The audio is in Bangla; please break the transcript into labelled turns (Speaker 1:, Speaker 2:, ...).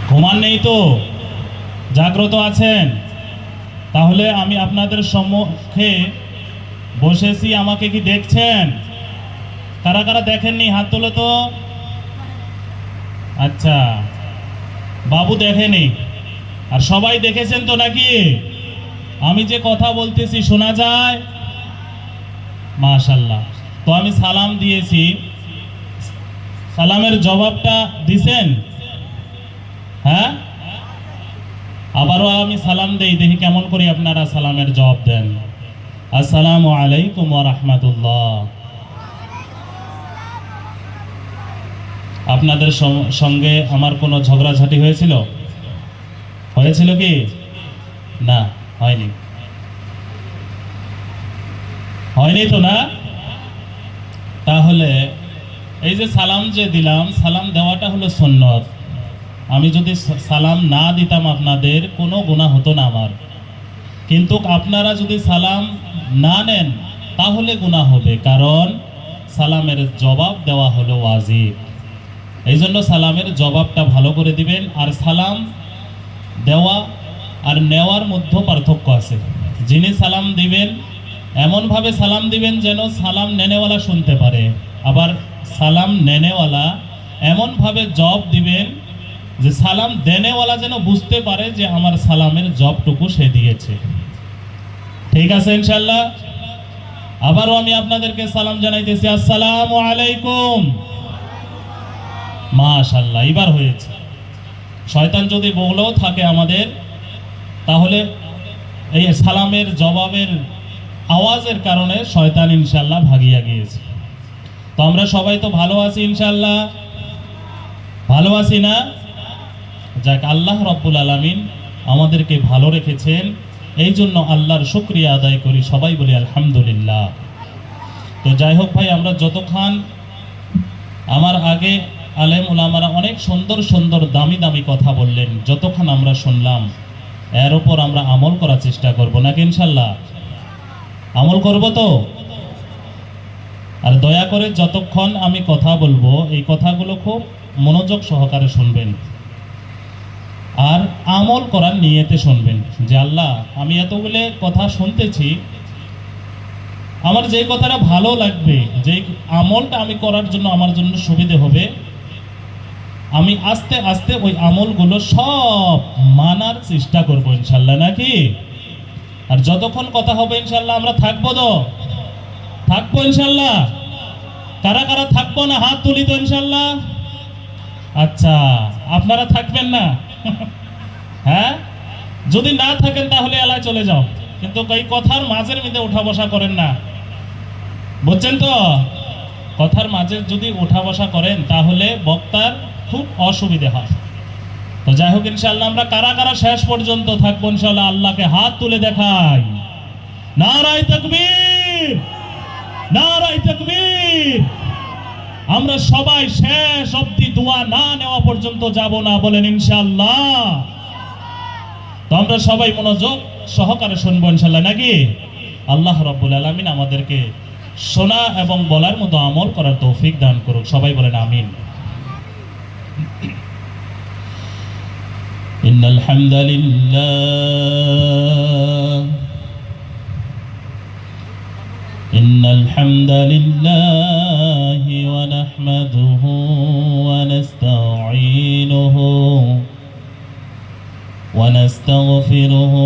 Speaker 1: ঘুমান নেই তো, জাগ্রত আছেন? তাহলে আমি আপনাদের সম্মুখে বসেছি, আমাকে কি দেখছেন? কারা কারা দেখেননি হাত তোলো তো। আচ্ছা, বাবু দেখেনি, আর সবাই দেখেছেন তো নাকি? আমি যে কথা বলতেছি শোনা যায়? মাশাআল্লাহ। তো আমি সালাম দিয়েছি, সালামের জবাবটা দিছেন? হ্যাঁ, আবারও আমি সালাম দেই, দেখি কেমন করে আপনারা সালামের জবাব দেন। আসসালামু আলাইকুম ওয়া রাহমাতুল্লাহ। আপনাদের সঙ্গে আমার কোনো ঝগড়াঝাটি হয়েছিল? হয়েছিল কি? না, হয়নি। হয়নি তো না? তাহলে এই যে সালাম যে দিলাম, সালাম দেওয়াটা হলো সুন্নত। আমি যদি সালাম না দিতাম আপনাদের কোনো গুনাহ হতো না আমার, কিন্তু আপনারা যদি সালাম না নেন তাহলে গুনাহ হবে, কারণ সালামের জবাব দেওয়া হলো ওয়াজিব। এই জন্য সালামের জবাবটা ভালো করে দিবেন। আর সালাম দেওয়া আর নেওয়ার মধ্যে পার্থক্য আছে। যিনি সালাম দিবেন এমনভাবে সালাম দিবেন যেন সালাম নেনেওয়ালা শুনতে পারে, আবার সালাম নেনেওয়ালা এমনভাবে জবাব দিবেন যে সালাম দেনেওয়ালা যেন বুঝতে পারে যে আমার সালামের জবটুকু সে দিয়েছে। ঠিক আছে ইনশাল্লাহ? আবারও আমি আপনাদেরকে সালাম জানাইতেছি, আসসালামু আলাইকুম। মাশাআল্লাহ, এবার হয়েছে। শয়তান যদি বলেও থাকে আমাদের, তাহলে এই সালামের জবাবের আওয়াজের কারণে শয়তান ইনশাল্লাহ ভাগিয়া গিয়েছে। তো আমরা সবাই তো ভালো আছি ইনশাল্লাহ? ভালো আছি না? যাক, আল্লাহ রাব্বুল আলামিন আমাদেরকে ভালো রেখেছেন, এই জন্য আল্লাহর শুকরিয়া আদায় করি, সবাই বলি আলহামদুলিল্লাহ। তো যাই হোক ভাই, আমরা যতক্ষণ, আমার আগে আলেম উলামারা অনেক সুন্দর সুন্দর দামি দামি কথা বললেন, যতক্ষণ আমরা শুনলাম এর উপর আমরা আমল করার চেষ্টা করব নাকি ইনশাল্লাহ? আমল করব তো? আর দয়া করে যতক্ষণ আমি কথা বলবো এই কথাগুলো খুব মনোযোগ সহকারে শুনবেন, আর আমল করার নিয়তে শুনবেন যে আল্লাহ, আমি এতগুলো কথা শুনতেছি, আমার যে কথাটা ভালো লাগবে, যে আমলটা আমি করার জন্য আমার জন্য সুবিধে হবে, আমি আস্তে আস্তে ওই আমলগুলো সব মানার চেষ্টা করব ইনশাল্লাহ নাকি? আর যতক্ষণ কথা হবে ইনশাল্লাহ আমরা থাকবো তো? থাকবো ইনশাল্লাহ? কারা কারা থাকবো না হাত তুলি তো ইনশাল্লাহ? আচ্ছা, আপনারা থাকবেন না? হ্যাঁ, যদি না থাকেন তাহলে এলাকায় চলে যাও, কিন্তু এই কথার মাঝের মধ্যে উঠা বসা করেন না, বুঝছেন তো? কথার মাঝে যদি উঠা বসা করেন তাহলে বক্তার খুব অসুবিধা হয়। তো যাই হোক ইনশাআল্লাহ, আমরা কারা কারা শেষ পর্যন্ত থাকবো ইনশাআল্লাহ আল্লাহকে হাত তুলে দেখাই। নারায়ে তাকবীর, নারায়ে তাকবীর। আমরা সবাই শেষ অবধি দোয়া না নেওয়া পর্যন্ত যাব না, বলেন ইনশাআল্লাহ? তো আমরা সবাই মনোযোগ সহকারে শুনবো ইনশাআল্লাহ নাকি? আল্লাহ রাব্বুল আলামিন আমাদেরকে শোনা এবং বলার মতো আমল করার তৌফিক দান করুক, সবাই বলেন আমিন। ইন্নাল হামদালিল্লাহ, ইন্নাল হামদালিল্লাহ ওয়া নাহমাদুহু ওয়া নাস্তাঈনুহু ওয়া নাস্তাগফিরুহু